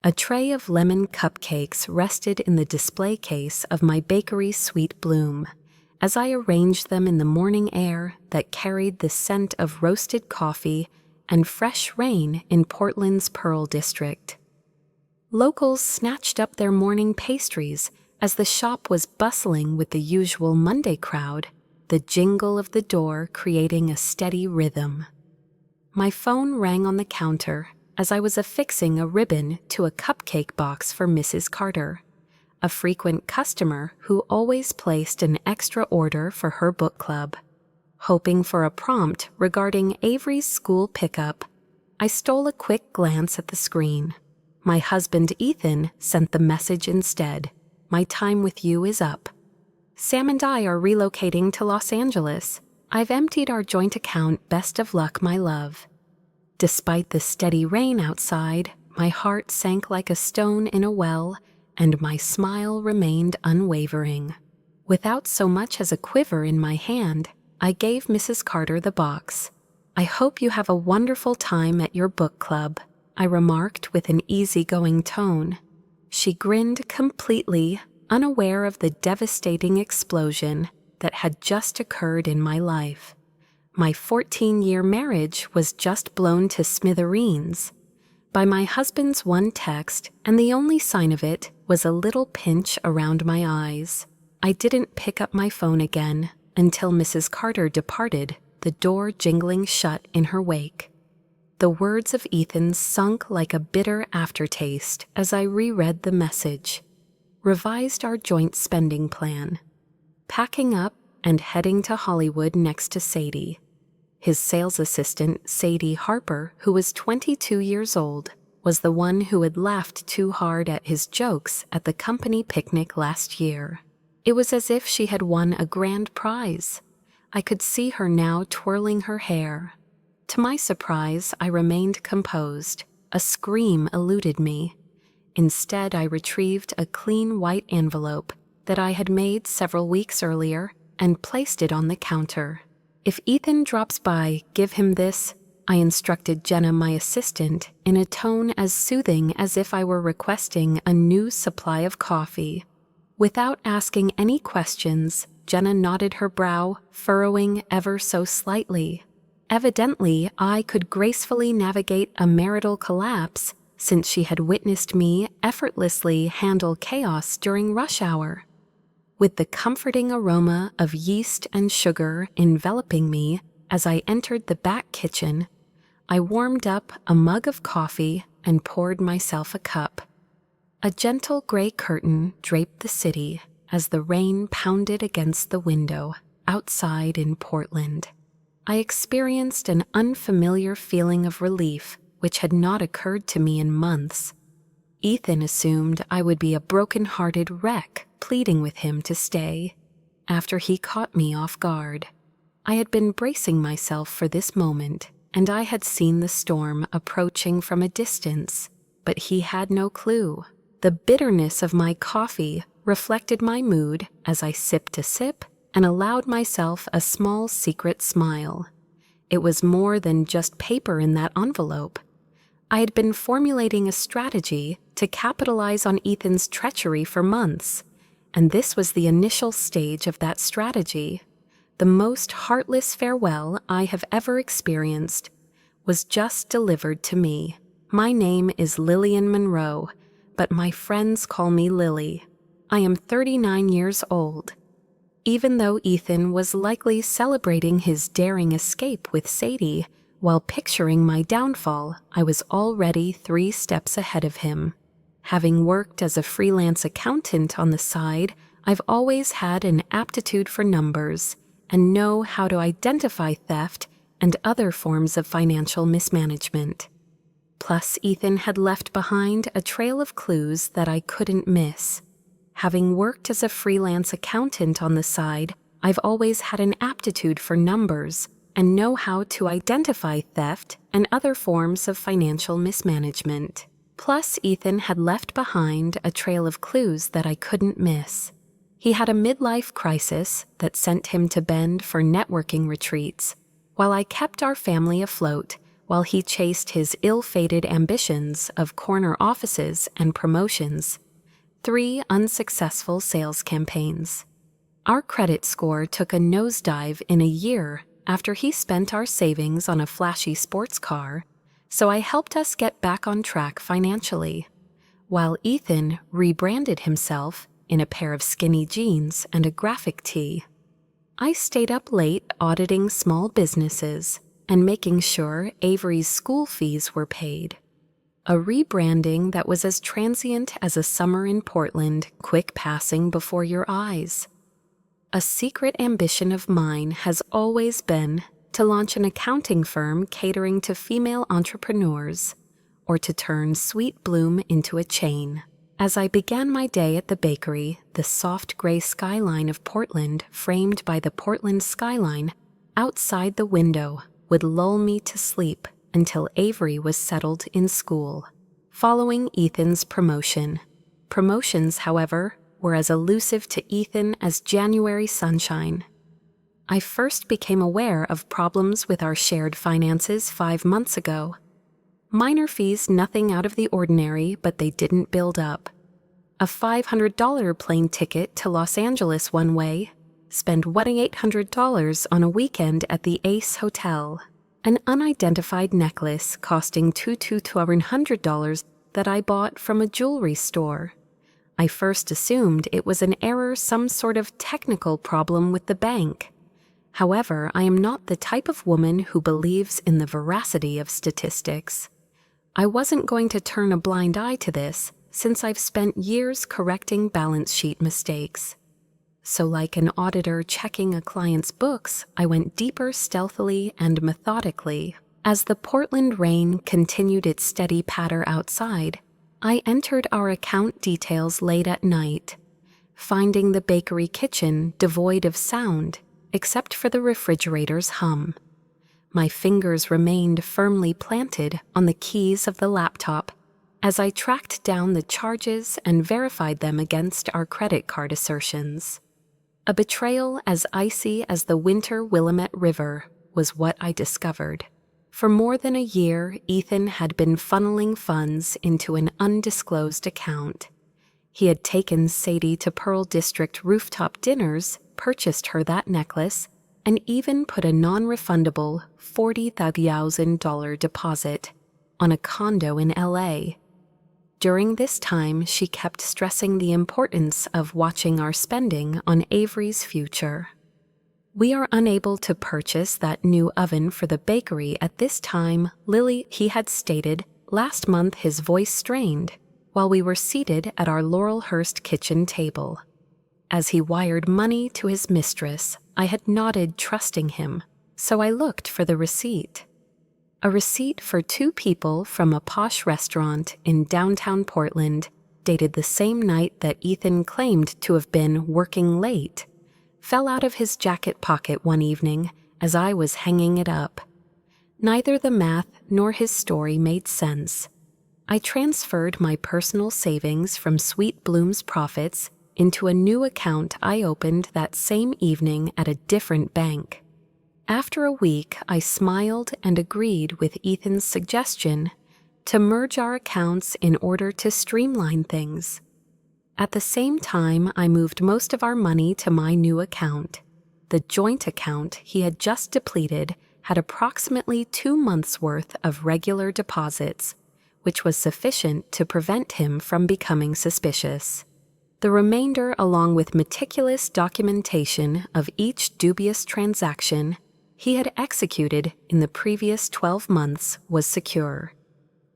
A tray of lemon cupcakes rested in the display case of my bakery Sweet Bloom, as I arranged them in the morning air that carried the scent of roasted coffee and fresh rain in Portland's Pearl District. Locals snatched up their morning pastries as the shop was bustling with the usual Monday crowd, the jingle of the door creating a steady rhythm. My phone rang on the counter as I was affixing a ribbon to a cupcake box for Mrs. Carter, a frequent customer who always placed an extra order for her book club. Hoping for a prompt regarding Avery's school pickup, I stole a quick glance at the screen. My husband Ethan sent the message instead. "My time with you is up. Sam and I are relocating to Los Angeles. I've emptied our joint account. Best of luck, my love." Despite the steady rain outside, my heart sank like a stone in a well, and my smile remained unwavering. Without so much as a quiver in my hand, I gave Mrs. Carter the box. "I hope you have a wonderful time at your book club," I remarked with an easygoing tone. She grinned completely, unaware of the devastating explosion that had just occurred in my life. My 14-year marriage was just blown to smithereens. By my husband's one text, and the only sign of it was a little pinch around my eyes. I didn't pick up my phone again until Mrs. Carter departed, the door jingling shut in her wake. The words of Ethan sunk like a bitter aftertaste as I reread the message. Revised our joint spending plan. Packing up and heading to Hollywood next to Sadie. His sales assistant, Sadie Harper, who was 22 years old, was the one who had laughed too hard at his jokes at the company picnic last year. It was as if she had won a grand prize. I could see her now twirling her hair. To my surprise, I remained composed. A scream eluded me. Instead, I retrieved a clean white envelope that I had made several weeks earlier and placed it on the counter. "If Ethan drops by, give him this," I instructed Jenna, my assistant, in a tone as soothing as if I were requesting a new supply of coffee. Without asking any questions, Jenna nodded her brow, furrowing ever so slightly. Evidently, I could gracefully navigate a marital collapse since she had witnessed me effortlessly handle chaos during rush hour. With the comforting aroma of yeast and sugar enveloping me as I entered the back kitchen, I warmed up a mug of coffee and poured myself a cup. A gentle gray curtain draped the city as the rain pounded against the window outside in Portland. I experienced an unfamiliar feeling of relief which had not occurred to me in months. Ethan assumed I would be a broken-hearted wreck pleading with him to stay, after he caught me off guard. I had been bracing myself for this moment, and I had seen the storm approaching from a distance, but he had no clue. The bitterness of my coffee reflected my mood as I sipped a sip and allowed myself a small secret smile. It was more than just paper in that envelope. I had been formulating a strategy to capitalize on Ethan's treachery for months, and this was the initial stage of that strategy. The most heartless farewell I have ever experienced was just delivered to me. My name is Lillian Monroe, but my friends call me Lily. I am 39 years old. Even though Ethan was likely celebrating his daring escape with Sadie, while picturing my downfall, I was already 3 steps ahead of him. Having worked as a freelance accountant on the side, I've always had an aptitude for numbers and know how to identify theft and other forms of financial mismanagement. Plus, Ethan had left behind a trail of clues that I couldn't miss. Having worked as a freelance accountant on the side, I've always had an aptitude for numbers and know how to identify theft and other forms of financial mismanagement. Plus, Ethan had left behind a trail of clues that I couldn't miss. He had a midlife crisis that sent him to Bend for networking retreats, while I kept our family afloat while he chased his ill-fated ambitions of corner offices and promotions. 3 unsuccessful sales campaigns. Our credit score took a nosedive in a year after he spent our savings on a flashy sports car, so I helped us get back on track financially, while Ethan rebranded himself in a pair of skinny jeans and a graphic tee. I stayed up late auditing small businesses and making sure Avery's school fees were paid. A rebranding that was as transient as a summer in Portland, quick passing before your eyes. A secret ambition of mine has always been to launch an accounting firm catering to female entrepreneurs, or to turn Sweet Bloom into a chain. As I began my day at the bakery, the soft gray skyline of Portland, framed by the Portland skyline outside the window, would lull me to sleep until Avery was settled in school. Following Ethan's promotion. Promotions, however, were as elusive to Ethan as January sunshine. I first became aware of problems with our shared finances 5 months ago. Minor fees, nothing out of the ordinary, but they didn't build up. A $500 plane ticket to Los Angeles one way, spend $800 on a weekend at the Ace Hotel. An unidentified necklace costing $200 that I bought from a jewelry store. I first assumed it was an error, some sort of technical problem with the bank. However, I am not the type of woman who believes in the veracity of statistics. I wasn't going to turn a blind eye to this, since I've spent years correcting balance sheet mistakes. So like an auditor checking a client's books, I went deeper stealthily and methodically. As the Portland rain continued its steady patter outside, I entered our account details late at night, finding the bakery kitchen devoid of sound except for the refrigerator's hum. My fingers remained firmly planted on the keys of the laptop as I tracked down the charges and verified them against our credit card assertions. A betrayal as icy as the winter Willamette River was what I discovered. For more than a year, Ethan had been funneling funds into an undisclosed account. He had taken Sadie to Pearl District rooftop dinners, purchased her that necklace, and even put a non-refundable $40,000 deposit on a condo in LA. During this time, she kept stressing the importance of watching our spending on Avery's future. We are unable to purchase that new oven for the bakery at this time, Lily, he had stated last month, his voice strained, while we were seated at our Laurelhurst kitchen table. As he wired money to his mistress, I had nodded, trusting him, so I looked for the receipt. A receipt for 2 people from a posh restaurant in downtown Portland, dated the same night that Ethan claimed to have been working late, fell out of his jacket pocket one evening as I was hanging it up. Neither the math nor his story made sense. I transferred my personal savings from Sweet Bloom's profits into a new account I opened that same evening at a different bank. After a week, I smiled and agreed with Ethan's suggestion to merge our accounts in order to streamline things. At the same time, I moved most of our money to my new account. The joint account he had just depleted had approximately 2 months' worth of regular deposits, which was sufficient to prevent him from becoming suspicious. The remainder, along with meticulous documentation of each dubious transaction he had executed in the previous 12 months, was secure.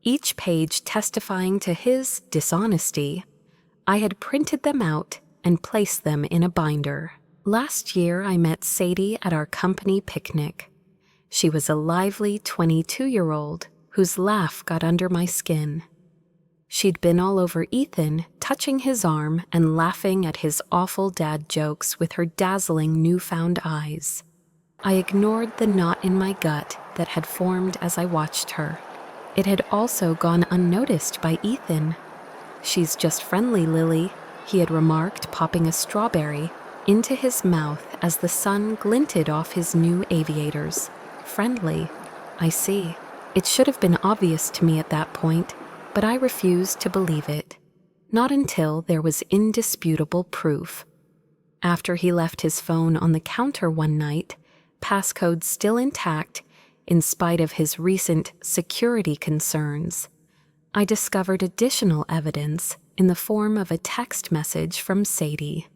Each page testifying to his dishonesty, I had printed them out and placed them in a binder. Last year, I met Sadie at our company picnic. She was a lively 22-year-old whose laugh got under my skin. She'd been all over Ethan, touching his arm and laughing at his awful dad jokes with her dazzling newfound eyes. I ignored the knot in my gut that had formed as I watched her. It had also gone unnoticed by Ethan. "She's just friendly, Lily," he had remarked, popping a strawberry into his mouth as the sun glinted off his new aviators. "Friendly, I see." It should have been obvious to me at that point, but I refused to believe it. Not until there was indisputable proof. After he left his phone on the counter one night, passcode still intact, in spite of his recent security concerns, I discovered additional evidence in the form of a text message from Sadie.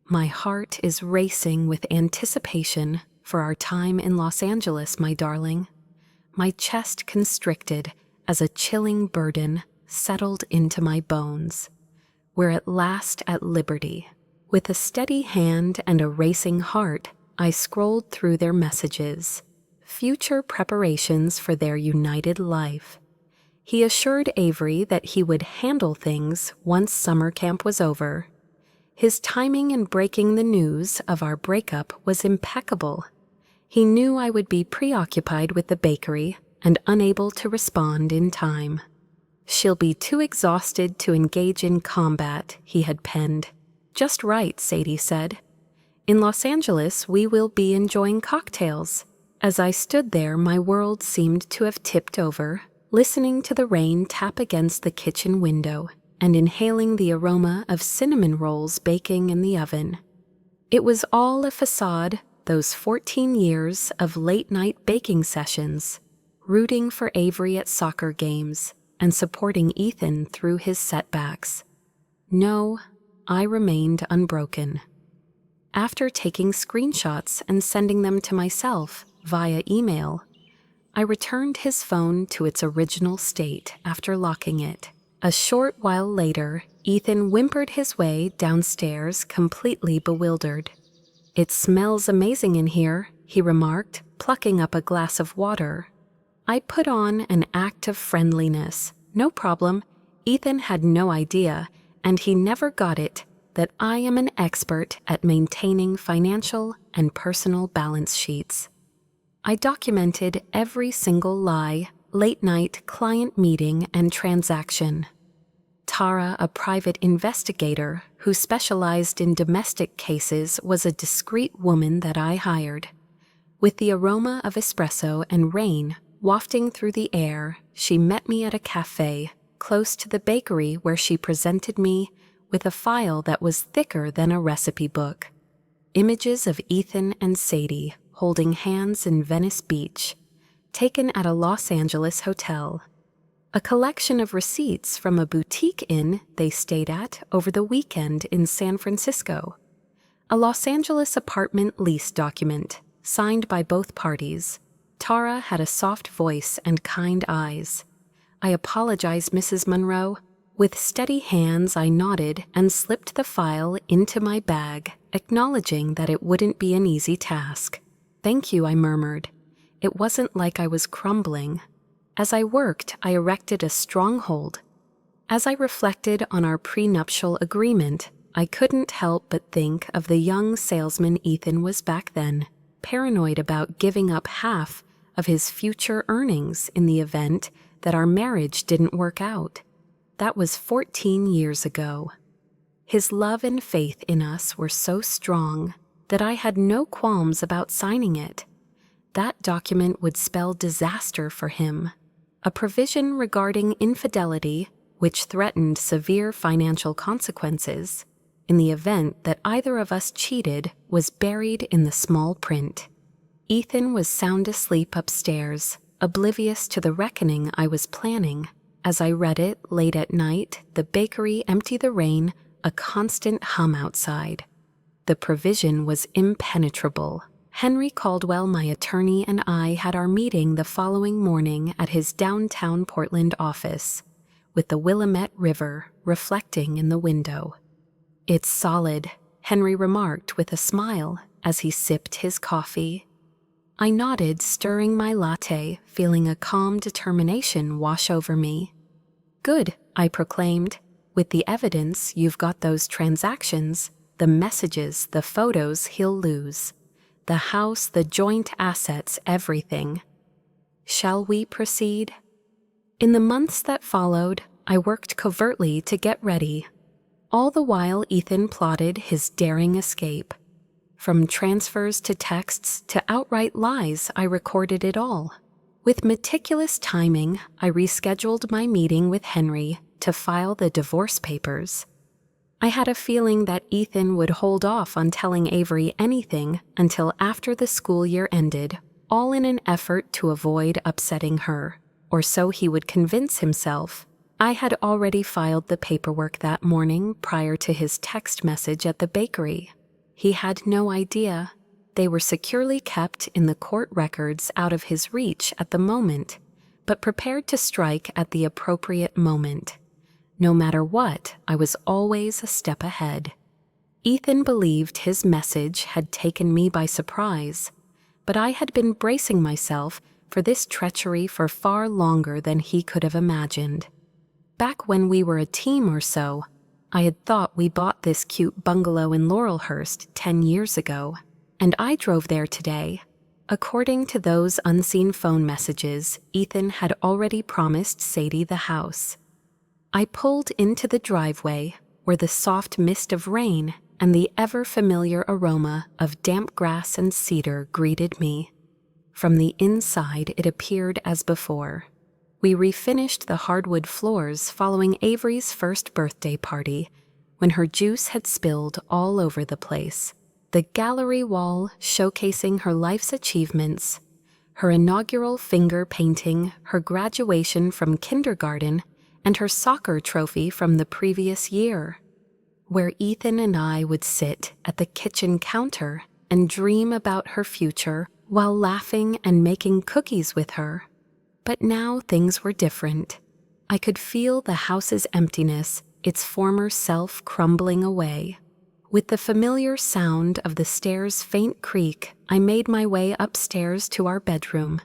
My heart is racing with anticipation for our time in Los Angeles, my darling. My chest constricted as a chilling burden settled into my bones. We're at last at liberty. With a steady hand and a racing heart, I scrolled through their messages. Future preparations for their united life. He assured Avery that he would handle things once summer camp was over. His timing in breaking the news of our breakup was impeccable. He knew I would be preoccupied with the bakery and unable to respond in time. She'll be too exhausted to engage in combat, he had penned. Just right, Sadie said. In Los Angeles, we will be enjoying cocktails. As I stood there, my world seemed to have tipped over, listening to the rain tap against the kitchen window and inhaling the aroma of cinnamon rolls baking in the oven. It was all a facade, those 14 years of late-night baking sessions, rooting for Avery at soccer games and supporting Ethan through his setbacks. No, I remained unbroken. After taking screenshots and sending them to myself via email, I returned his phone to its original state after locking it. A short while later, Ethan whimpered his way downstairs, completely bewildered. "It smells amazing in here," he remarked, plucking up a glass of water. I put on an act of friendliness. No problem. Ethan had no idea, and he never got it, that I am an expert at maintaining financial and personal balance sheets. I documented every single lie, late-night client meeting, and transaction. Tara, a private investigator who specialized in domestic cases, was a discreet woman that I hired. With the aroma of espresso and rain wafting through the air, she met me at a cafe close to the bakery where she presented me with a file that was thicker than a recipe book. Images of Ethan and Sadie holding hands in Venice Beach, taken at a Los Angeles hotel. A collection of receipts from a boutique inn they stayed at over the weekend in San Francisco. A Los Angeles apartment lease document, signed by both parties. Tara had a soft voice and kind eyes. "I apologize, Mrs. Monroe." With steady hands, I nodded and slipped the file into my bag, acknowledging that it wouldn't be an easy task. "Thank you," I murmured. It wasn't like I was crumbling. As I worked, I erected a stronghold. As I reflected on our prenuptial agreement, I couldn't help but think of the young salesman Ethan was back then, paranoid about giving up half of his future earnings in the event that our marriage didn't work out. That was 14 years ago. His love and faith in us were so strong that I had no qualms about signing it. That document would spell disaster for him. A provision regarding infidelity, which threatened severe financial consequences in the event that either of us cheated, was buried in the small print. Ethan was sound asleep upstairs, oblivious to the reckoning I was planning. As I read it late at night, the bakery Empty the Rain, a constant hum outside. The provision was impenetrable. Henry Caldwell, my attorney, and I had our meeting the following morning at his downtown Portland office, with the Willamette River reflecting in the window. "It's solid," Henry remarked with a smile as he sipped his coffee. I nodded, stirring my latte, feeling a calm determination wash over me. "Good," I proclaimed. "With the evidence, you've got those transactions, the messages, the photos he'll lose. The house, the joint assets, everything. Shall we proceed?" In the months that followed, I worked covertly to get ready. All the while Ethan plotted his daring escape. From transfers to texts to outright lies, I recorded it all. With meticulous timing, I rescheduled my meeting with Henry to file the divorce papers. I had a feeling that Ethan would hold off on telling Avery anything until after the school year ended, all in an effort to avoid upsetting her, or so he would convince himself. I had already filed the paperwork that morning prior to his text message at the bakery. He had no idea. They were securely kept in the court records out of his reach at the moment, but prepared to strike at the appropriate moment. No matter what, I was always a step ahead. Ethan believed his message had taken me by surprise, but I had been bracing myself for this treachery for far longer than he could have imagined. Back when we were a team or so, I had thought we bought this cute bungalow in Laurelhurst 10 years ago, and I drove there today. According to those unseen phone messages, Ethan had already promised Sadie the house. I pulled into the driveway where the soft mist of rain and the ever-familiar aroma of damp grass and cedar greeted me. From the inside, it appeared as before. We refinished the hardwood floors following Avery's first birthday party when her juice had spilled all over the place. The gallery wall showcasing her life's achievements, her inaugural finger painting, her graduation from kindergarten, and her soccer trophy from the previous year, where Ethan and I would sit at the kitchen counter and dream about her future while laughing and making cookies with her. But now things were different. I could feel the house's emptiness, its former self crumbling away. With the familiar sound of the stairs' faint creak, I made my way upstairs to our bedroom.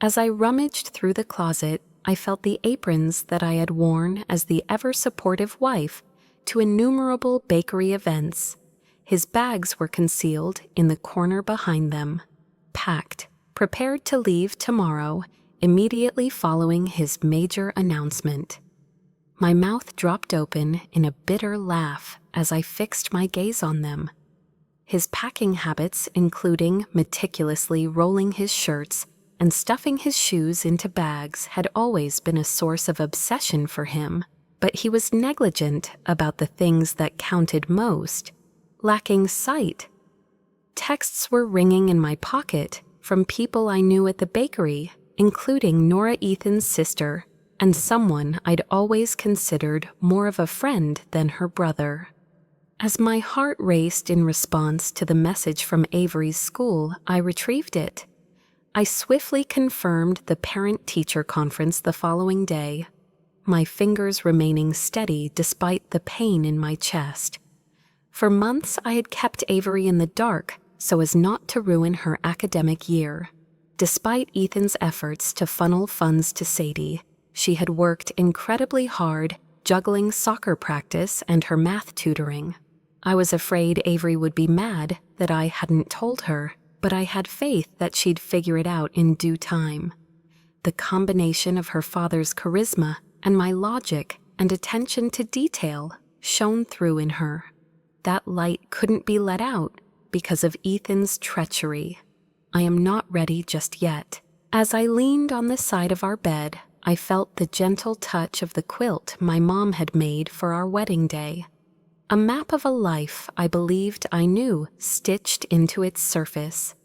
As I rummaged through the closet, I felt the aprons that I had worn as the ever-supportive wife to innumerable bakery events. His bags were concealed in the corner behind them, packed, prepared to leave tomorrow, immediately following his major announcement. My mouth dropped open in a bitter laugh as I fixed my gaze on them. His packing habits, including meticulously rolling his shirts and stuffing his shoes into bags, had always been a source of obsession for him, but he was negligent about the things that counted most, lacking sight. Texts were ringing in my pocket from people I knew at the bakery, including Nora Ethan's sister and someone I'd always considered more of a friend than her brother. As my heart raced in response to the message from Avery's school, I retrieved it. I swiftly confirmed the parent-teacher conference the following day, my fingers remaining steady despite the pain in my chest. For months I had kept Avery in the dark so as not to ruin her academic year. Despite Ethan's efforts to funnel funds to Sadie, she had worked incredibly hard, juggling soccer practice and her math tutoring. I was afraid Avery would be mad that I hadn't told her, but I had faith that she'd figure it out in due time. The combination of her father's charisma and my logic and attention to detail shone through in her. That light couldn't be let out because of Ethan's treachery. I am not ready just yet. As I leaned on the side of our bed, I felt the gentle touch of the quilt my mom had made for our wedding day. A map of a life I believed I knew stitched into its surface.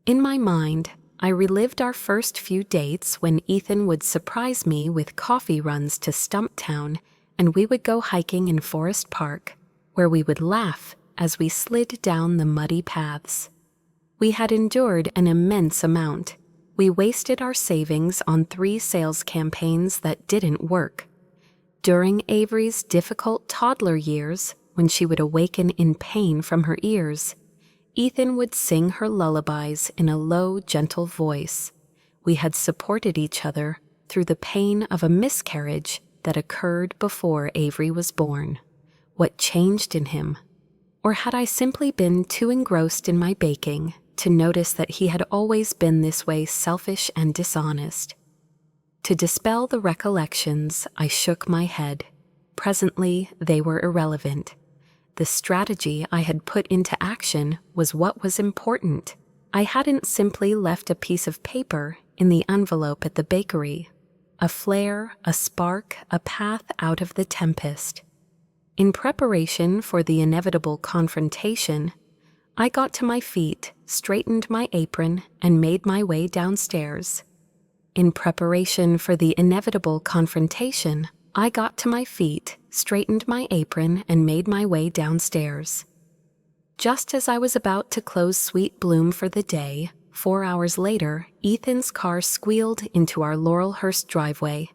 In my mind, I relived our first few dates when Ethan would surprise me with coffee runs to Stumptown and we would go hiking in Forest Park, where we would laugh as we slid down the muddy paths. We had endured an immense amount. We wasted our savings on 3 sales campaigns that didn't work. During Avery's difficult toddler years, when she would awaken in pain from her ears, Ethan would sing her lullabies in a low, gentle voice. We had supported each other through the pain of a miscarriage that occurred before Avery was born. What changed in him? Or had I simply been too engrossed in my baking to notice that he had always been this way selfish and dishonest? To dispel the recollections, I shook my head. Presently, they were irrelevant. The strategy I had put into action was what was important. I hadn't simply left a piece of paper in the envelope at the bakery. A flare, a spark, a path out of the tempest. In preparation for the inevitable confrontation, I got to my feet, straightened my apron, and made my way downstairs. In preparation for the inevitable confrontation, I got to my feet, straightened my apron, and made my way downstairs. Just as I was about to close Sweet Bloom for the day, 4 hours later, Ethan's car squealed into our Laurelhurst driveway,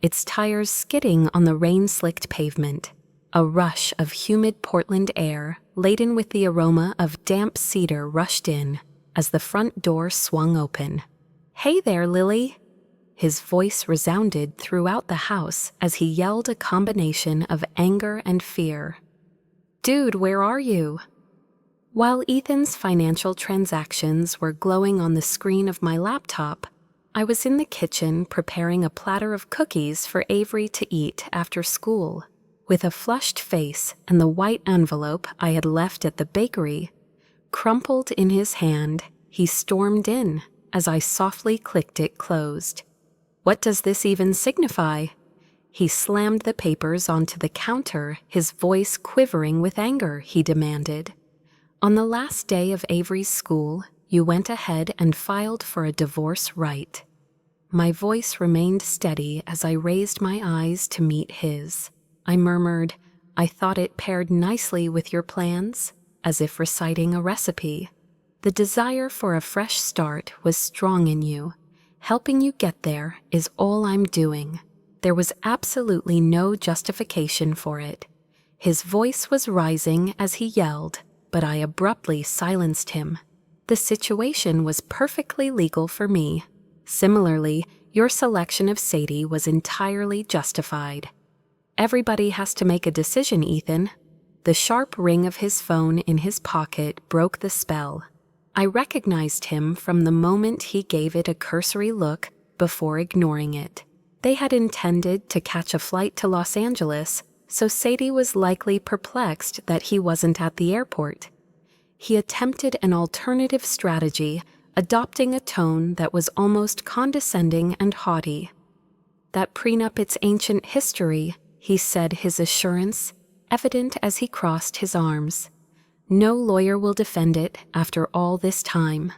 its tires skidding on the rain-slicked pavement. A rush of humid Portland air, laden with the aroma of damp cedar, rushed in as the front door swung open. "Hey there, Lily!" His voice resounded throughout the house as he yelled a combination of anger and fear. "Dude, where are you?" While Ethan's financial transactions were glowing on the screen of my laptop, I was in the kitchen preparing a platter of cookies for Avery to eat after school. With a flushed face and the white envelope I had left at the bakery crumpled in his hand, he stormed in as I softly clicked it closed. "What does this even signify?" He slammed the papers onto the counter, his voice quivering with anger. He demanded, "On the last day of Avery's school, you went ahead and filed for a divorce, right?" My voice remained steady as I raised my eyes to meet his. I murmured, "I thought it paired nicely with your plans," as if reciting a recipe. The desire for a fresh start was strong in you. Helping you get there is all I'm doing. There was absolutely no justification for it. His voice was rising as he yelled, but I abruptly silenced him. The situation was perfectly legal for me. Similarly, your selection of Sadie was entirely justified. Everybody has to make a decision, Ethan. The sharp ring of his phone in his pocket broke the spell. I recognized him from the moment he gave it a cursory look before ignoring it. They had intended to catch a flight to Los Angeles, so Sadie was likely perplexed that he wasn't at the airport. He attempted an alternative strategy, adopting a tone that was almost condescending and haughty. "That prenup, it's ancient history," he said, his assurance evident as he crossed his arms. "No lawyer will defend it after all this time."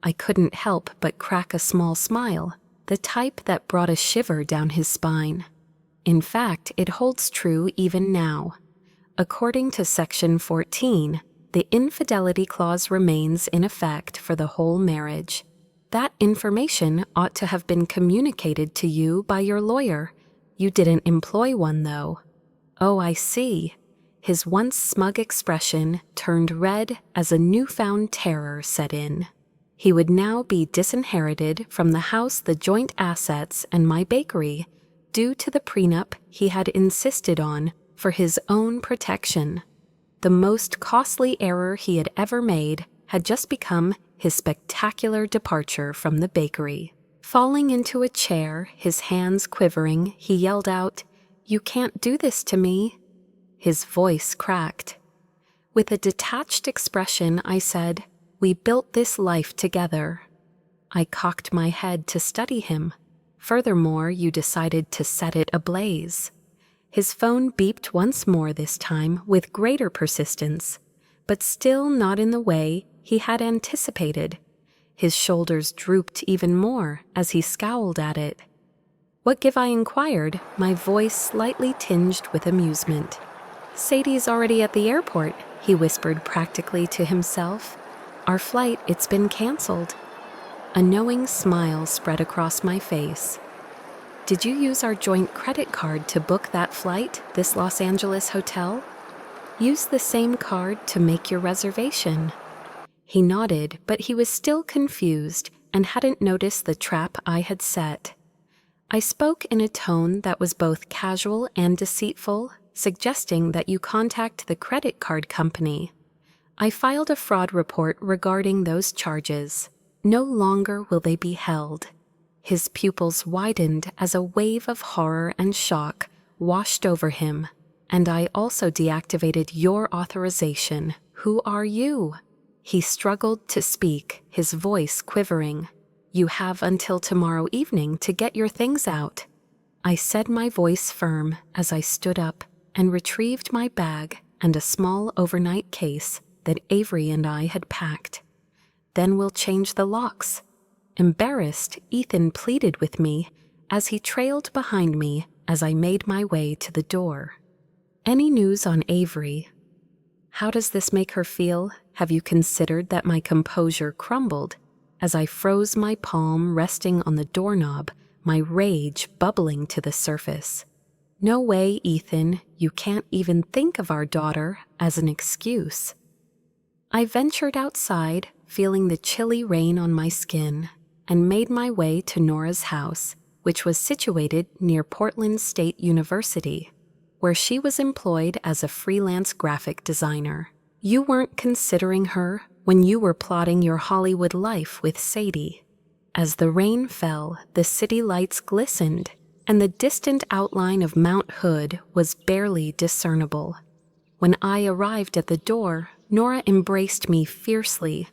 I couldn't help but crack a small smile, the type that brought a shiver down his spine. In fact, it holds true even now. According to Section 14, the infidelity clause remains in effect for the whole marriage. That information ought to have been communicated to you by your lawyer. You didn't employ one, though. "Oh, I see." His once smug expression turned red as a newfound terror set in. He would now be disinherited from the house, the joint assets, and my bakery, due to the prenup he had insisted on for his own protection. The most costly error he had ever made had just become his spectacular departure from the bakery. Falling into a chair, his hands quivering, he yelled out, "You can't do this to me." His voice cracked. With a detached expression, I said, "We built this life together." I cocked my head to study him. "Furthermore, you decided to set it ablaze." His phone beeped once more, this time with greater persistence, but still not in the way he had anticipated. His shoulders drooped even more as he scowled at it. "What give?" I inquired, my voice slightly tinged with amusement. "Sadie's already at the airport," he whispered practically to himself. "Our flight, it's been canceled." A knowing smile spread across my face. "Did you use our joint credit card to book that flight, this Los Angeles hotel?" "Use the same card to make your reservation." He nodded, but he was still confused and hadn't noticed the trap I had set. I spoke in a tone that was both casual and deceitful, suggesting that you contact the credit card company. I filed a fraud report regarding those charges. No longer will they be held. His pupils widened as a wave of horror and shock washed over him. "And I also deactivated your authorization. Who are you?" He struggled to speak, his voice quivering. You have until tomorrow evening to get your things out. I said, my voice firm, as I stood up and retrieved my bag and a small overnight case that Avery and I had packed. Then we'll change the locks. Embarrassed, Ethan pleaded with me as he trailed behind me as I made my way to the door. Any news on Avery? How does this make her feel? Have you considered that my composure crumbled as I froze, my palm resting on the doorknob, my rage bubbling to the surface? No way, Ethan, you can't even think of our daughter as an excuse. I ventured outside, feeling the chilly rain on my skin, and made my way to Nora's house, which was situated near Portland State University, where she was employed as a freelance graphic designer. You weren't considering her when you were plotting your Hollywood life with Sadie. As the rain fell, the city lights glistened, and the distant outline of Mount Hood was barely discernible. When I arrived at the door, Nora embraced me fiercely,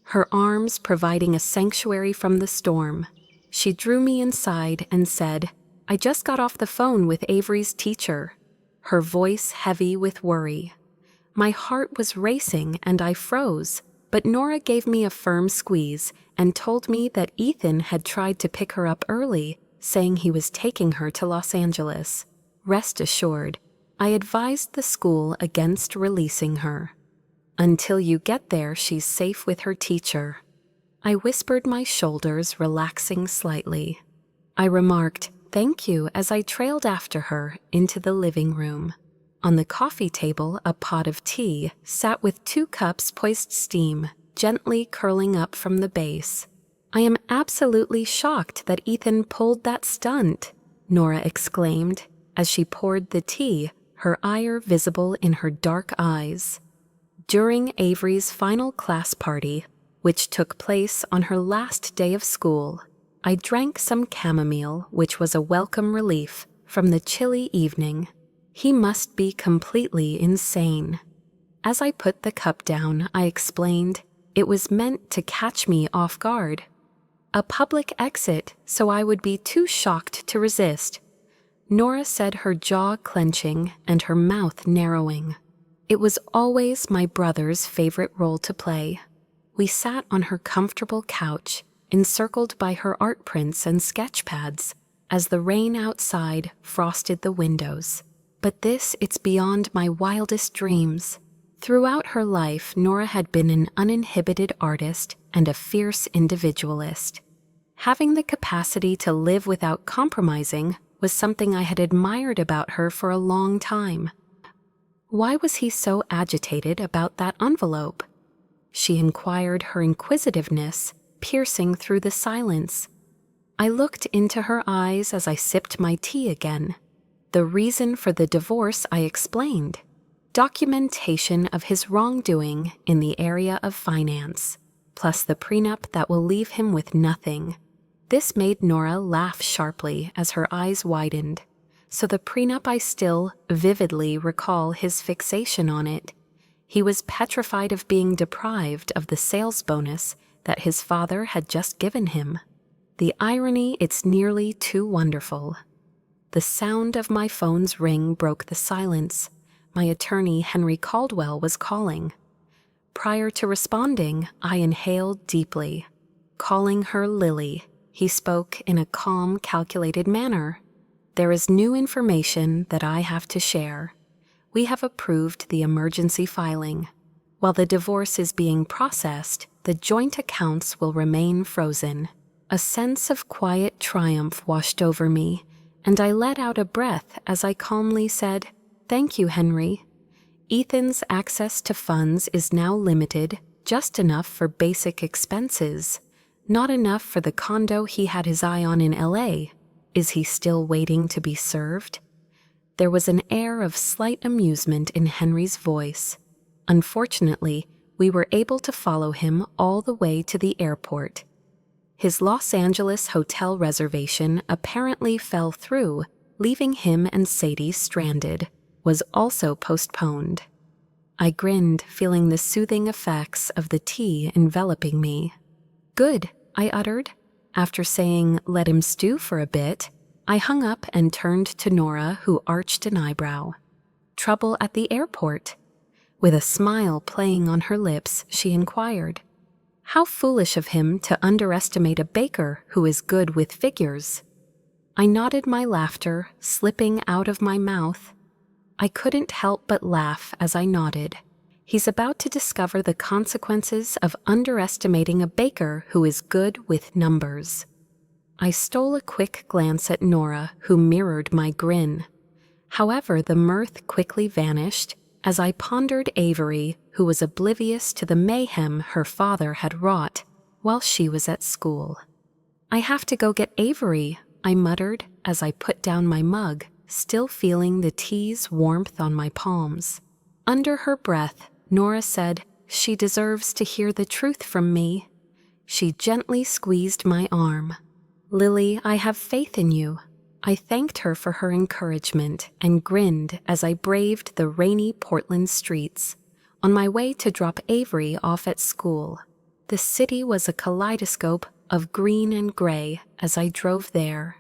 her arms providing a sanctuary from the storm. She drew me inside and said, "I just got off the phone with Avery's teacher," her voice heavy with worry. My heart was racing and I froze, but Nora gave me a firm squeeze and told me that Ethan had tried to pick her up early, saying he was taking her to Los Angeles. Rest assured, I advised the school against releasing her. Until you get there, she's safe with her teacher. I whispered, my shoulders relaxing slightly. I remarked, "Thank you," as I trailed after her into the living room. On the coffee table, a pot of tea sat with 2 cups poised steam, gently curling up from the base. "I am absolutely shocked that Ethan pulled that stunt," Nora exclaimed as she poured the tea, her ire visible in her dark eyes. During Avery's final class party, which took place on her last day of school, I drank some chamomile, which was a welcome relief from the chilly evening. He must be completely insane. As I put the cup down, I explained, it was meant to catch me off guard. A public exit, so I would be too shocked to resist. Nora said, her jaw clenching and her mouth narrowing. It was always my brother's favorite role to play. We sat on her comfortable couch, encircled by her art prints and sketch pads, as the rain outside frosted the windows. But this, it's beyond my wildest dreams. Throughout her life, Nora had been an uninhibited artist and a fierce individualist. Having the capacity to live without compromising was something I had admired about her for a long time. Why was he so agitated about that envelope? She inquired, her inquisitiveness piercing through the silence. I looked into her eyes as I sipped my tea again. The reason for the divorce, I explained. Documentation of his wrongdoing in the area of finance, plus the prenup that will leave him with nothing. This made Nora laugh sharply as her eyes widened. So the prenup, I still vividly recall his fixation on it. He was petrified of being deprived of the sales bonus that his father had just given him. The irony, it's nearly too wonderful. The sound of my phone's ring broke the silence. My attorney, Henry Caldwell, was calling. Prior to responding, I inhaled deeply. Calling her Lily, he spoke in a calm, calculated manner. "There is new information that I have to share. We have approved the emergency filing. While the divorce is being processed, the joint accounts will remain frozen." A sense of quiet triumph washed over me, and I let out a breath as I calmly said, "Thank you, Henry. Ethan's access to funds is now limited, just enough for basic expenses, not enough for the condo he had his eye on in LA. Is he still waiting to be served?" There was an air of slight amusement in Henry's voice. Unfortunately, we were able to follow him all the way to the airport. His Los Angeles hotel reservation apparently fell through, leaving him and Sadie stranded, was also postponed. I grinned, feeling the soothing effects of the tea enveloping me. "Good," I uttered. After saying, "Let him stew for a bit," I hung up and turned to Nora, who arched an eyebrow. "Trouble at the airport?" With a smile playing on her lips, she inquired. How foolish of him to underestimate a baker who is good with figures. I nodded my laughter, slipping out of my mouth. I couldn't help but laugh as I nodded. He's about to discover the consequences of underestimating a baker who is good with numbers. I stole a quick glance at Nora, who mirrored my grin. However, the mirth quickly vanished as I pondered Avery, who was oblivious to the mayhem her father had wrought while she was at school. "I have to go get Avery," I muttered as I put down my mug, still feeling the tea's warmth on my palms. Under her breath, Nora said, "She deserves to hear the truth from me." She gently squeezed my arm. "Lily, I have faith in you." I thanked her for her encouragement and grinned as I braved the rainy Portland streets. On my way to drop Avery off at school, the city was a kaleidoscope of green and gray as I drove there.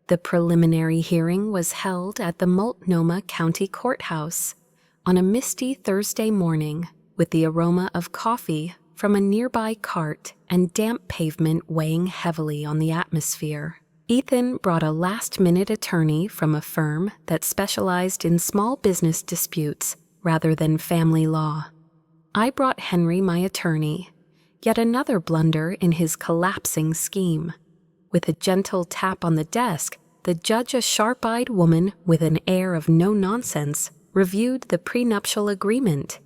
The preliminary hearing was held at the Multnomah County Courthouse on a misty Thursday morning, with the aroma of coffee from a nearby cart and damp pavement weighing heavily on the atmosphere. Ethan brought a last-minute attorney from a firm that specialized in small business disputes rather than family law. I brought Henry my attorney, yet another blunder in his collapsing scheme. With a gentle tap on the desk, the judge, a sharp-eyed woman with an air of no-nonsense, reviewed the prenuptial agreement.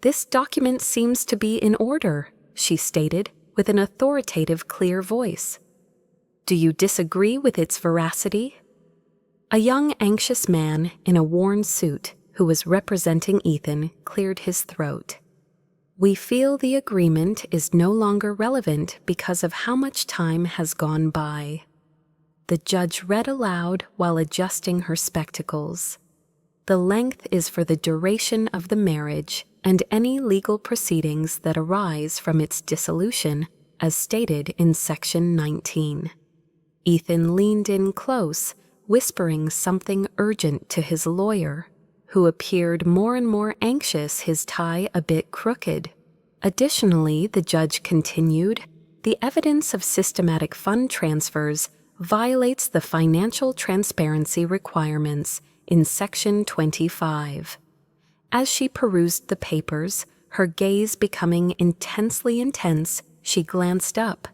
"This document seems to be in order," she stated with an authoritative, clear voice. "Do you disagree with its veracity?" A young, anxious man in a worn suit who was representing Ethan cleared his throat. "We feel the agreement is no longer relevant because of how much time has gone by." The judge read aloud while adjusting her spectacles. "The length is for the duration of the marriage and any legal proceedings that arise from its dissolution, as stated in Section 19. Ethan leaned in close, whispering something urgent to his lawyer, who appeared more and more anxious, his tie a bit crooked. Additionally, the judge continued, "The evidence of systematic fund transfers violates the financial transparency requirements in Section 25. As she perused the papers, her gaze becoming intensely intense, she glanced up.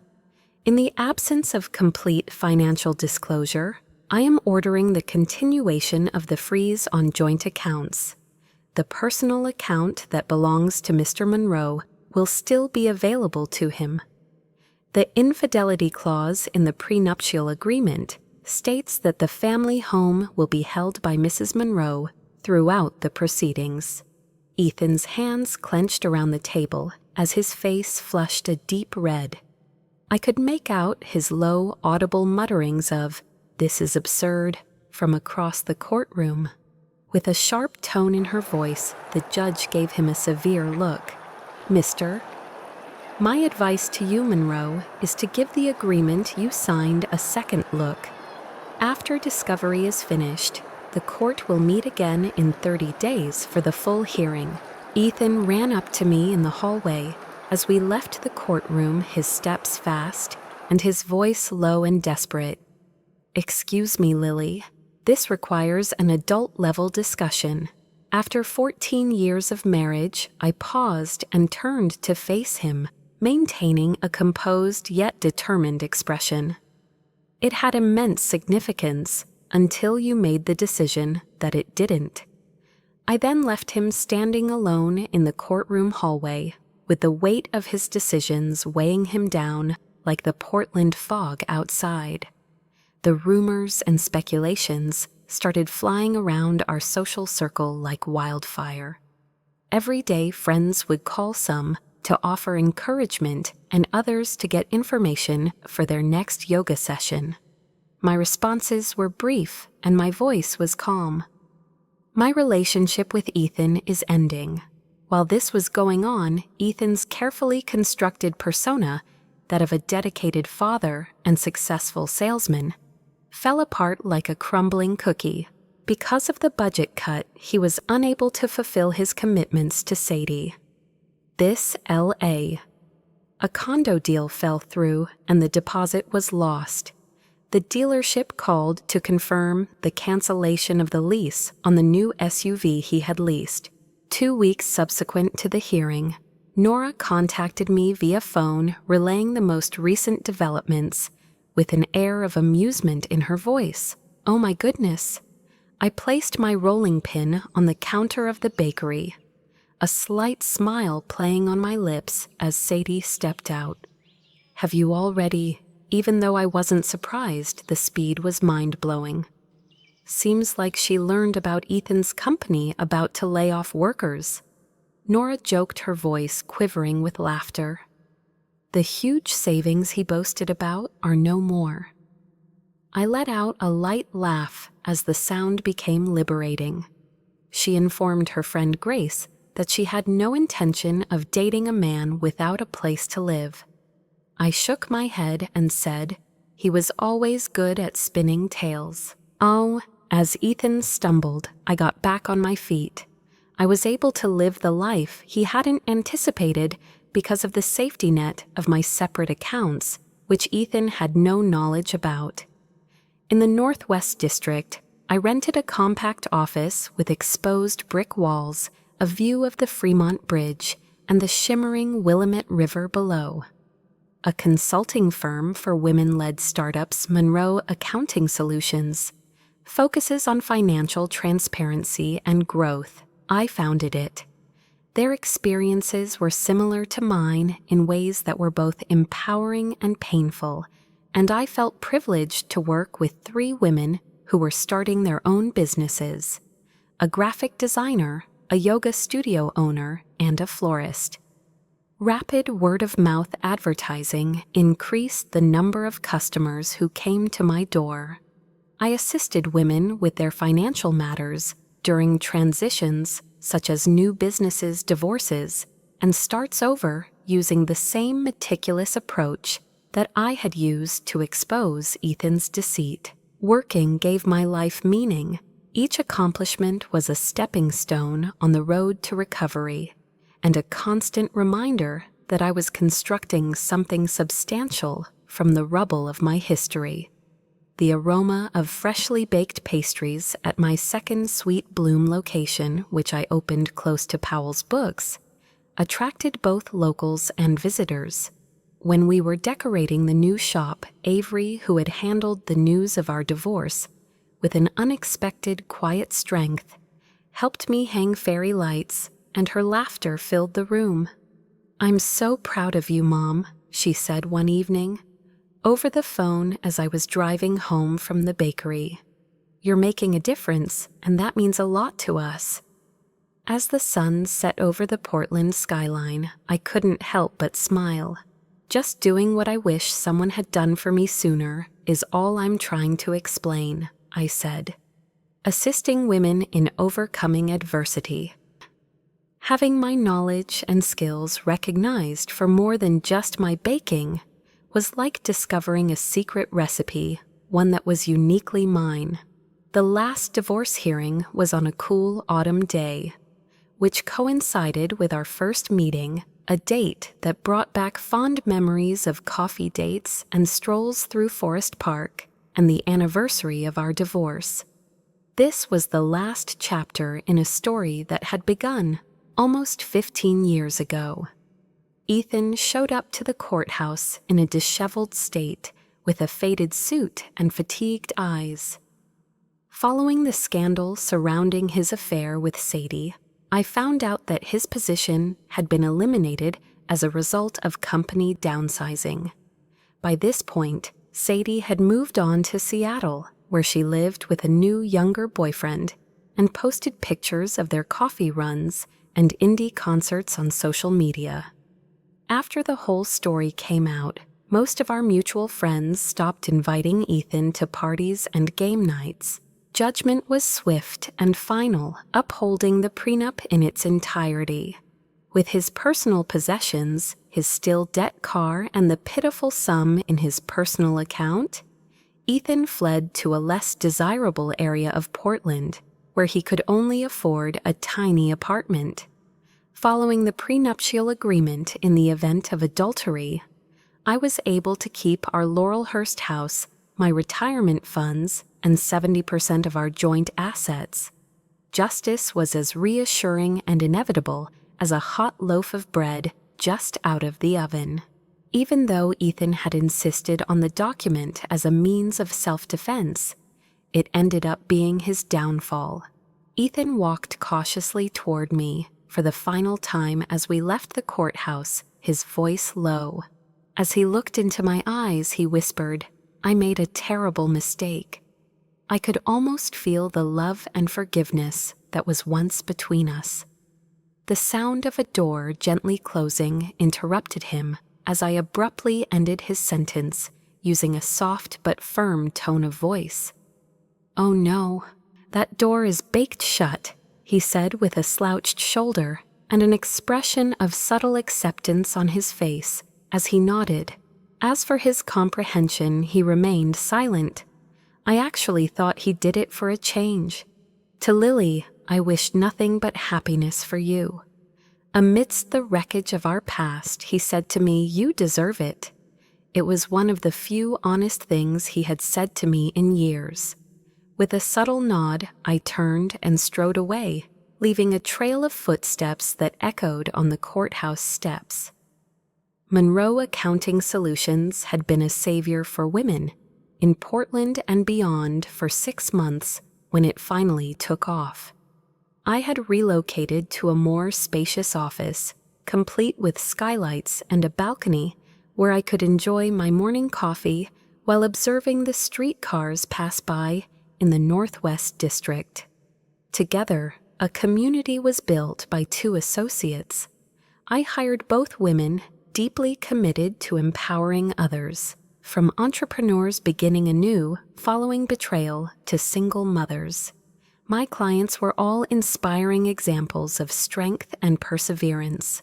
"In the absence of complete financial disclosure, I am ordering the continuation of the freeze on joint accounts. The personal account that belongs to Mr. Monroe will still be available to him. The infidelity clause in the prenuptial agreement states that the family home will be held by Mrs. Monroe throughout the proceedings." Ethan's hands clenched around the table as his face flushed a deep red. I could make out his low, audible mutterings of, "This is absurd," from across the courtroom. With a sharp tone in her voice, the judge gave him a severe look. "Mr. My advice to you, Monroe, is to give the agreement you signed a second look. After discovery is finished, the court will meet again in 30 days for the full hearing." Ethan ran up to me in the hallway. As we left the courtroom, his steps fast and his voice low and desperate. "Excuse me, Lily. This requires an adult-level discussion." After 14 years of marriage, I paused and turned to face him, maintaining a composed yet determined expression. "It had immense significance until you made the decision that it didn't." I then left him standing alone in the courtroom hallway, with the weight of his decisions weighing him down like the Portland fog outside. The rumors and speculations started flying around our social circle like wildfire. Every day, friends would call, some to offer encouragement and others to get information for their next yoga session. My responses were brief and my voice was calm. "My relationship with Ethan is ending." While this was going on, Ethan's carefully constructed persona that of a dedicated father and successful salesman, fell apart like a crumbling cookie. Because of the budget cut, he was unable to fulfill his commitments to Sadie. This L.A. A condo deal fell through and the deposit was lost. The dealership called to confirm the cancellation of the lease on the new SUV he had leased. 2 weeks subsequent to the hearing, Nora contacted me via phone, relaying the most recent developments, with an air of amusement in her voice. Oh my goodness! I placed my rolling pin on the counter of the bakery, a slight smile playing on my lips as Sadie stepped out. Have you already? Even though I wasn't surprised, the speed was mind-blowing. Seems like she learned about Ethan's company about to lay off workers. Nora joked, her voice quivering with laughter. The huge savings he boasted about are no more. I let out a light laugh as the sound became liberating. She informed her friend Grace that she had no intention of dating a man without a place to live. I shook my head and said, he was always good at spinning tales. Oh, as Ethan stumbled, I got back on my feet. I was able to live the life he hadn't anticipated because of the safety net of my separate accounts, which Ethan had no knowledge about. In the Northwest District, I rented a compact office with exposed brick walls, a view of the Fremont Bridge, and the shimmering Willamette River below. A consulting firm for women-led startups, Monroe Accounting Solutions, focuses on financial transparency and growth. I founded it. Their experiences were similar to mine in ways that were both empowering and painful, and I felt privileged to work with 3 women who were starting their own businesses: a graphic designer, a yoga studio owner, and a florist. Rapid word-of-mouth advertising increased the number of customers who came to my door. I assisted women with their financial matters during transitions such as new businesses, divorces, and starts over using the same meticulous approach that I had used to expose Ethan's deceit. Working gave my life meaning. Each accomplishment was a stepping stone on the road to recovery, and a constant reminder that I was constructing something substantial from the rubble of my history. The aroma of freshly baked pastries at my second Sweet Bloom location, which I opened close to Powell's Books, attracted both locals and visitors. When we were decorating the new shop, Avery, who had handled the news of our divorce with an unexpected quiet strength, helped me hang fairy lights, and her laughter filled the room. "I'm so proud of you, Mom," she said one evening, over the phone as I was driving home from the bakery. "You're making a difference, and that means a lot to us." As the sun set over the Portland skyline, I couldn't help but smile. Just doing what I wish someone had done for me sooner is all I'm trying to explain, I said. Assisting women in overcoming adversity. Having my knowledge and skills recognized for more than just my baking was like discovering a secret recipe, one that was uniquely mine. The last divorce hearing was on a cool autumn day, which coincided with our first meeting, a date that brought back fond memories of coffee dates and strolls through Forest Park, and the anniversary of our divorce. This was the last chapter in a story that had begun almost 15 years ago. Ethan showed up to the courthouse in a disheveled state, with a faded suit and fatigued eyes. Following the scandal surrounding his affair with Sadie, I found out that his position had been eliminated as a result of company downsizing. By this point, Sadie had moved on to Seattle, where she lived with a new younger boyfriend, and posted pictures of their coffee runs and indie concerts on social media. After the whole story came out, most of our mutual friends stopped inviting Ethan to parties and game nights. Judgment was swift and final, upholding the prenup in its entirety. With his personal possessions, his still debt car, and the pitiful sum in his personal account, Ethan fled to a less desirable area of Portland, where he could only afford a tiny apartment. Following the prenuptial agreement in the event of adultery, I was able to keep our Laurelhurst house, my retirement funds, and 70% of our joint assets. Justice was as reassuring and inevitable as a hot loaf of bread just out of the oven. Even though Ethan had insisted on the document as a means of self-defense, it ended up being his downfall. Ethan walked cautiously toward me for the final time as we left the courthouse, his voice low. As he looked into my eyes, he whispered, "I made a terrible mistake." I could almost feel the love and forgiveness that was once between us. The sound of a door gently closing interrupted him as I abruptly ended his sentence using a soft but firm tone of voice. "Oh no, that door is baked shut," he said with a slouched shoulder and an expression of subtle acceptance on his face as he nodded. As for his comprehension, he remained silent. I actually thought he did it for a change. To Lily, I wished nothing but happiness for you. Amidst the wreckage of our past, he said to me, "You deserve it." It was one of the few honest things he had said to me in years. With a subtle nod, I turned and strode away, leaving a trail of footsteps that echoed on the courthouse steps. Monroe Accounting Solutions had been a savior for women in Portland and beyond for 6 months when it finally took off. I had relocated to a more spacious office, complete with skylights and a balcony where I could enjoy my morning coffee while observing the streetcars pass by in the Northwest District. Together, a community was built by 2 associates. I hired both women deeply committed to empowering others, from entrepreneurs beginning anew following betrayal to single mothers. My clients were all inspiring examples of strength and perseverance.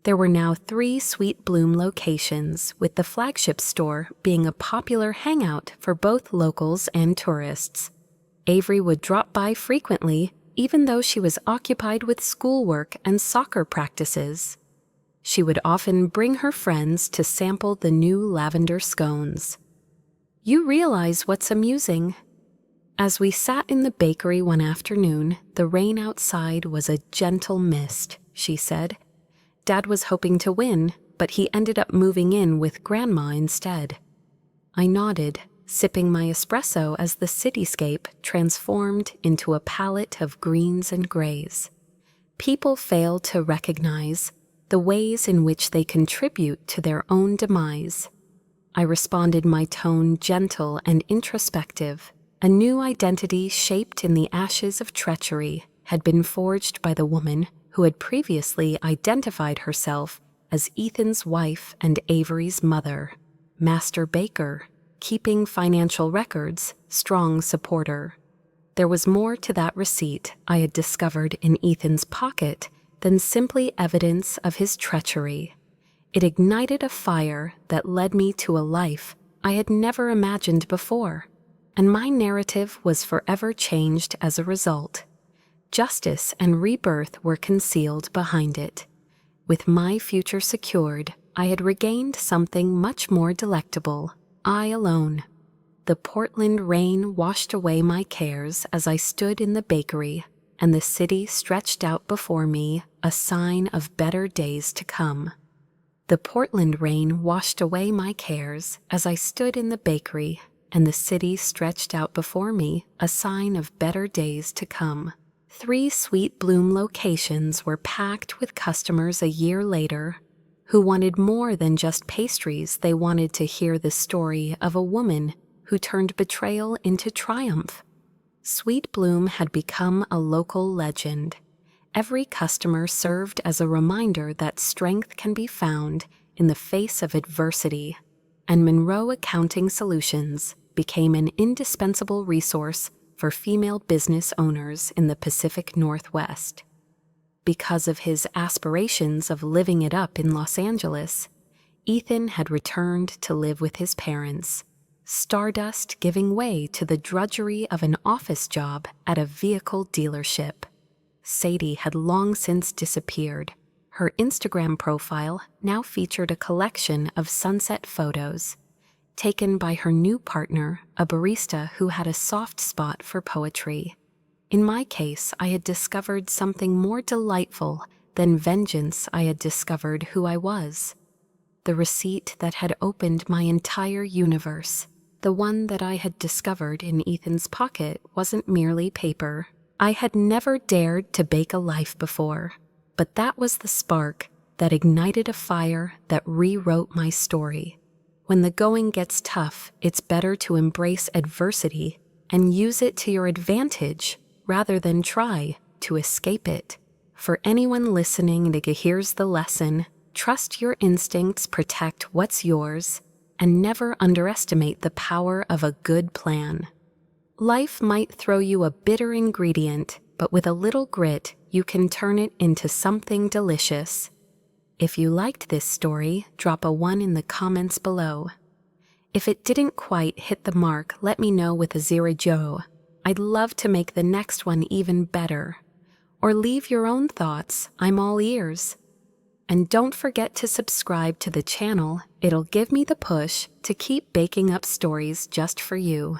There were now 3 Sweet Bloom locations, with the flagship store being a popular hangout for both locals and tourists. Avery would drop by frequently, even though she was occupied with schoolwork and soccer practices. She would often bring her friends to sample the new lavender scones. "You realize what's amusing?" As we sat in the bakery one afternoon, the rain outside was a gentle mist, she said. Dad was hoping to win, but he ended up moving in with Grandma instead. I nodded, sipping my espresso as the cityscape transformed into a palette of greens and grays. People fail to recognize the ways in which they contribute to their own demise. I responded, my tone gentle and introspective. A new identity shaped in the ashes of treachery had been forged by the woman who had previously identified herself as Ethan's wife and Avery's mother. Master baker, keeping financial records, strong supporter. There was more to that receipt I had discovered in Ethan's pocket than simply evidence of his treachery. It ignited a fire that led me to a life I had never imagined before, and my narrative was forever changed as a result. Justice and rebirth were concealed behind it. With my future secured, I had regained something much more delectable, I alone. The Portland rain washed away my cares as I stood in the bakery, and the city stretched out before me, a sign of better days to come. The Portland rain washed away my cares as I stood in the bakery, and the city stretched out before me, a sign of better days to come. 3 Sweet Bloom locations were packed with customers a year later who wanted more than just pastries. They wanted to hear the story of a woman who turned betrayal into triumph. Sweet Bloom had become a local legend. Every customer served as a reminder that strength can be found in the face of adversity, and Monroe Accounting Solutions became an indispensable resource for female business owners in the Pacific Northwest. because of his aspirations of living it up in Los Angeles, Ethan had returned to live with his parents, stardust giving way to the drudgery of an office job at a vehicle dealership. Sadie had long since disappeared. Her Instagram profile now featured a collection of sunset photos, taken by her new partner, a barista who had a soft spot for poetry. In my case, I had discovered something more delightful than vengeance. I had discovered who I was. The receipt that had opened my entire universe. The one that I had discovered in Ethan's pocket wasn't merely paper. I had never dared to bake a life before, but that was the spark that ignited a fire that rewrote my story. When the going gets tough, it's better to embrace adversity and use it to your advantage rather than try to escape it. For anyone listening, here's the lesson. Trust your instincts, protect what's yours, and never underestimate the power of a good plan. Life might throw you a bitter ingredient, but with a little grit, you can turn it into something delicious. If you liked this story, drop a 1 in the comments below. If it didn't quite hit the mark, let me know with a 0. I'd love to make the next one even better. Or leave your own thoughts, I'm all ears. And don't forget to subscribe to the channel, it'll give me the push to keep baking up stories just for you.